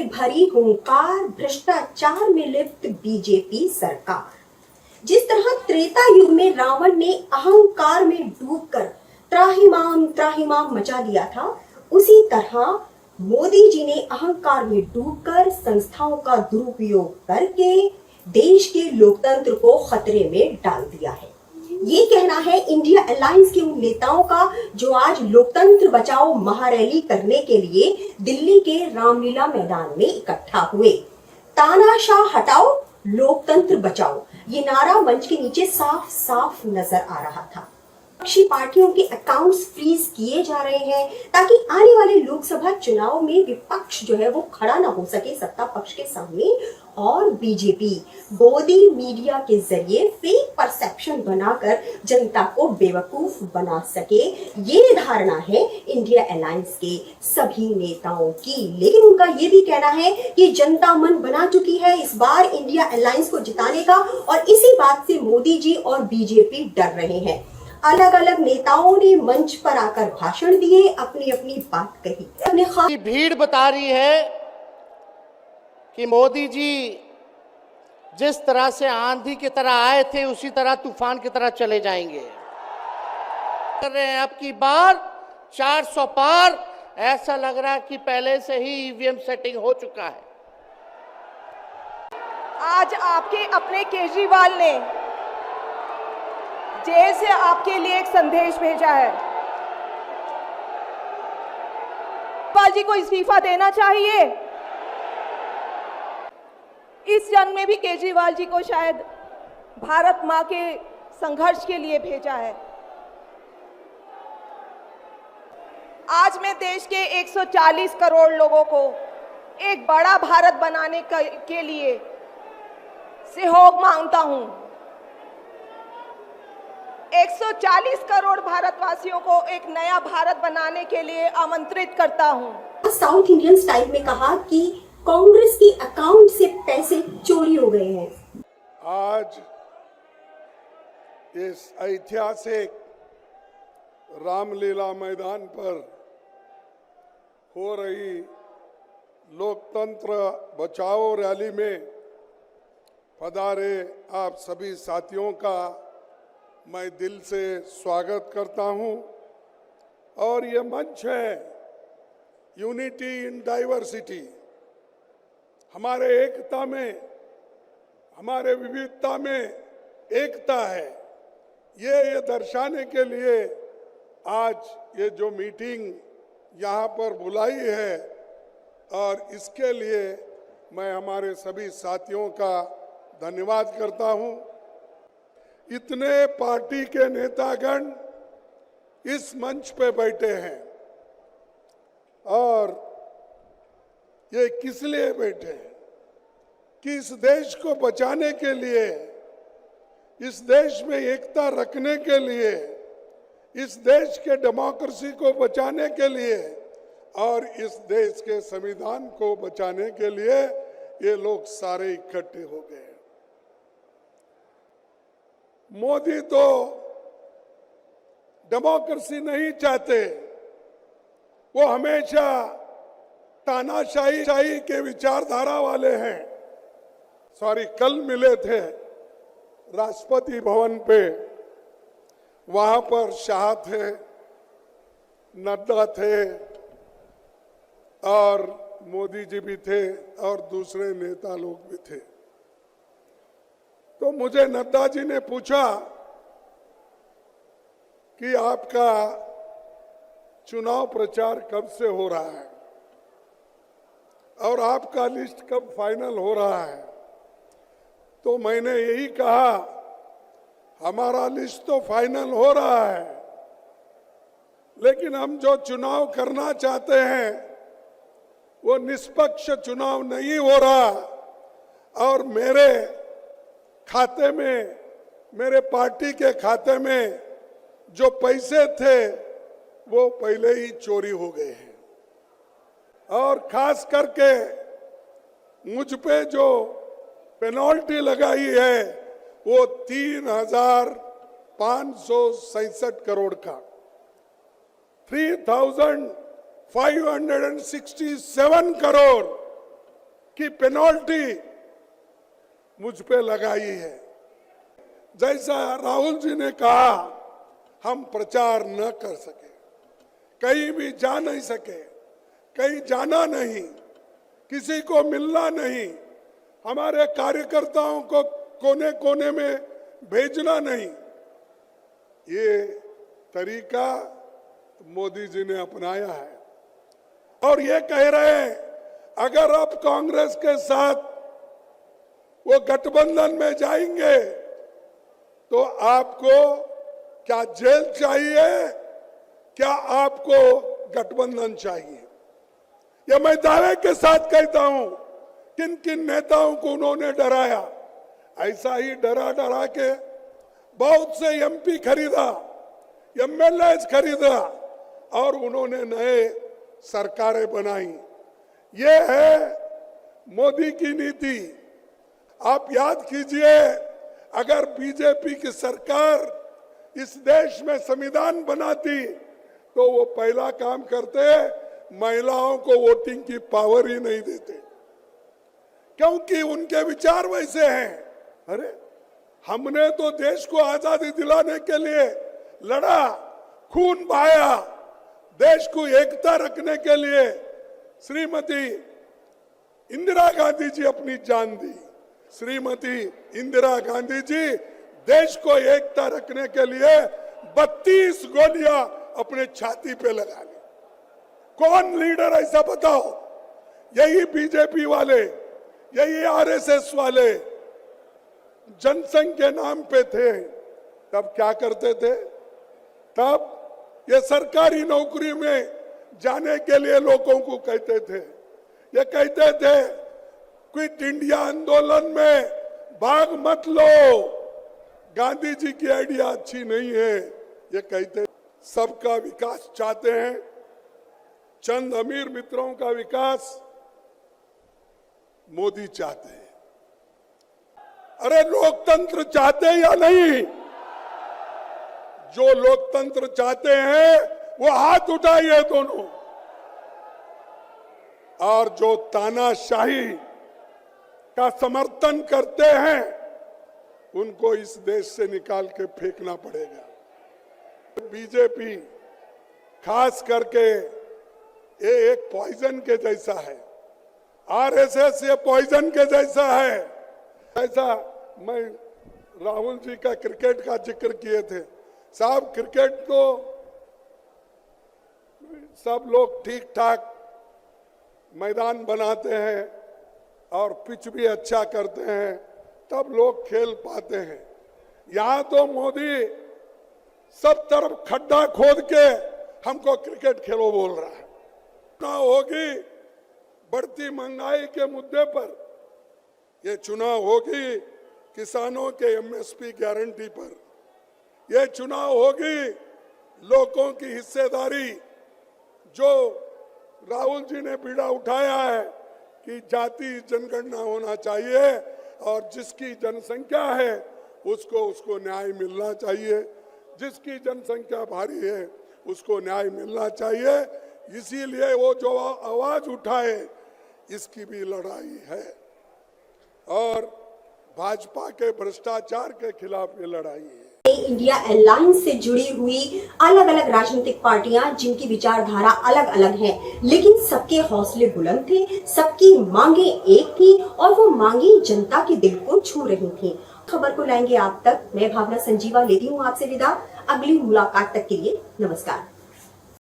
में भरी हुंकार, भ्रष्टाचार में लिप्त बीजेपी सरकार। जिस तरह त्रेता युग में रावण ने अहंकार में डूबकर त्राहिमाम त्राहिमाम मचा दिया था, उसी तरह मोदी जी ने अहंकार में डूबकर संस्थाओं का दुरुपयोग करके देश के लोकतंत्र को खतरे में डाल दिया है। ये कहना है इंडिया अलायंस के उन नेताओं का जो आज लोकतंत्र बचाओ महारैली करने के लिए दिल्ली के रामलीला मैदान में इकट्ठा हुए। तानाशाह हटाओ, लोकतंत्र बचाओ, ये नारा मंच के नीचे साफ साफ नजर आ रहा था। विपक्षी पार्टियों के अकाउंट्स फ्रीज किए जा रहे हैं ताकि आने वाले लोकसभा चुनाव में विपक्ष जो है वो खड़ा ना हो सके सत्ता पक्ष के सामने, और बीजेपी गोदी मीडिया के जरिए फेक परसेप्शन बनाकर जनता को बेवकूफ बना सके। ये धारणा है इंडिया अलायंस के सभी नेताओं की। लेकिन उनका ये भी कहना है कि जनता मन बना चुकी है इस बार इंडिया अलायंस को जिताने का, और इसी बात से मोदी जी और बीजेपी डर रहे हैं। अलग अलग नेताओं ने मंच पर आकर भाषण दिए, अपनी अपनी बात कही। भीड़ बता रही है कि मोदी जी जिस तरह से आंधी की तरह आए थे उसी तरह तूफान की तरह चले जाएंगे। कर रहे हैं अब की बार 400 पार, ऐसा लग रहा है कि पहले से ही ईवीएम सेटिंग हो चुका है। आज आपके अपने केजरीवाल ने जेल से आपके लिए एक संदेश भेजा है। राज्यपाल जी को इस्तीफा देना चाहिए। इस जन्म में भी केजरीवाल जी को शायद भारत मां के संघर्ष के लिए भेजा है। आज मैं देश के 140 करोड़ लोगों को एक बड़ा भारत बनाने के लिए सहयोग मांगता हूं। 140 करोड़ भारतवासियों को एक नया भारत बनाने के लिए आमंत्रित करता हूं। साउथ इंडियन स्टाइल में कहा कि कांग्रेस के अकाउंट से पैसे चोरी हो गए हैं। आज इस ऐतिहासिक रामलीला मैदान पर हो रही लोकतंत्र बचाओ रैली में पधारे आप सभी साथियों का मैं दिल से स्वागत करता हूं। और ये मंच है यूनिटी इन डाइवर्सिटी, हमारे एकता में, हमारे विविधता में एकता है। ये दर्शाने के लिए आज ये जो मीटिंग यहाँ पर बुलाई है, और इसके लिए मैं हमारे सभी साथियों का धन्यवाद करता हूँ। इतने पार्टी के नेतागण इस मंच पे बैठे हैं, और ये किस लिए बैठे हैं कि इस देश को बचाने के लिए, इस देश में एकता रखने के लिए, इस देश के डेमोक्रेसी को बचाने के लिए और इस देश के संविधान को बचाने के लिए ये लोग सारे इकट्ठे हो गए। मोदी तो डेमोक्रेसी नहीं चाहते, वो हमेशा तानाशाही के विचारधारा वाले हैं। कल मिले थे राष्ट्रपति भवन पे, वहां पर शाह थे, नड्डा थे और मोदी जी भी थे और दूसरे नेता लोग भी थे। तो मुझे नड्डा जी ने पूछा कि आपका चुनाव प्रचार कब से हो रहा है और आपका लिस्ट कब फाइनल हो रहा है। तो मैंने यही कहा, हमारा लिस्ट तो फाइनल हो रहा है, लेकिन हम जो चुनाव करना चाहते हैं वो निष्पक्ष चुनाव नहीं हो रहा, और मेरे खाते में, मेरे पार्टी के खाते में जो पैसे थे वो पहले ही चोरी हो गए हैं। और खास करके मुझ पे जो पेनल्टी लगाई है वो 3,567 करोड़ का, 3,567 करोड़ की पेनल्टी मुझ पे लगाई है। जैसा राहुल जी ने कहा, हम प्रचार न कर सके, कहीं भी जा नहीं सके, कहीं जाना नहीं, किसी को मिलना नहीं, हमारे कार्यकर्ताओं को कोने कोने में भेजना नहीं, ये तरीका मोदी जी ने अपनाया है। और ये कह रहे हैं अगर आप कांग्रेस के साथ वो गठबंधन में जाएंगे तो आपको क्या जेल चाहिए, क्या आपको गठबंधन चाहिए? ये मैं दावे के साथ कहता हूं, किन किन नेताओं को उन्होंने डराया, ऐसा ही डरा डरा के बहुत से एमपी खरीदा, एमएलए खरीदा और उन्होंने नए सरकारें बनाई। ये है मोदी की नीति। आप याद कीजिए, अगर बीजेपी की सरकार इस देश में संविधान बनाती तो वो पहला काम करते, महिलाओं को वोटिंग की पावर ही नहीं देते, क्योंकि उनके विचार वैसे हैं। अरे हमने तो देश को आजादी दिलाने के लिए लड़ा, खून बहाया, देश को एकता रखने के लिए श्रीमती इंदिरा गांधी जी अपनी जान दी। श्रीमती इंदिरा गांधी जी देश को एकता रखने के लिए 32 गोलियां अपने छाती पे लगा ली। कौन लीडर ऐसा बताओ? यही बीजेपी वाले, यही आरएसएस वाले जनसंघ के नाम पे थे। तब क्या करते थे? तब ये सरकारी नौकरी में जाने के लिए लोगों को कहते थे, ये कहते थे क्विट इंडिया आंदोलन में भाग मत लो, गांधी जी की आइडिया अच्छी नहीं है, ये कहते। सबका विकास चाहते हैं, चंद अमीर मित्रों का विकास मोदी चाहते हैं। अरे लोकतंत्र चाहते हैं या नहीं? जो लोकतंत्र चाहते हैं वो हाथ उठाइए दोनों, और जो तानाशाही का समर्थन करते हैं उनको इस देश से निकाल के फेंकना पड़ेगा। बीजेपी खास करके ये एक पॉइजन के जैसा है, आरएसएस ये पॉइजन के जैसा है। ऐसा मैं राहुल जी का क्रिकेट का जिक्र किए थे। साहब क्रिकेट तो सब लोग ठीक ठाक मैदान बनाते हैं और पिच भी अच्छा करते हैं, तब लोग खेल पाते हैं। यहाँ तो मोदी सब तरफ खड्डा खोद के हमको क्रिकेट खेलो बोल रहा है। चुनाव होगी बढ़ती महंगाई के मुद्दे पर, ये चुनाव होगी किसानों के एमएसपी गारंटी पर, ये चुनाव होगी लोगों की हिस्सेदारी। जो राहुल जी ने बीड़ा उठाया है कि जाति जनगणना होना चाहिए और जिसकी जनसंख्या है उसको न्याय मिलना चाहिए, जिसकी जनसंख्या भारी है उसको न्याय मिलना चाहिए। इसीलिए वो जो आवाज उठाए, इसकी भी लड़ाई है। और भाजपा के भ्रष्टाचार के खिलाफ ये लड़ाई है। इंडिया अलायंस से जुड़ी हुई अलग अलग राजनीतिक पार्टियां जिनकी विचारधारा अलग अलग है, लेकिन सबके हौसले बुलंद थे, सबकी मांगे एक थी और वो मांगे जनता के दिल को छू रही थी। खबर को लाएंगे आप तक। मैं भावना संजीवा लेती हूँ आपसे विदा। अगली मुलाकात तक के लिए नमस्कार।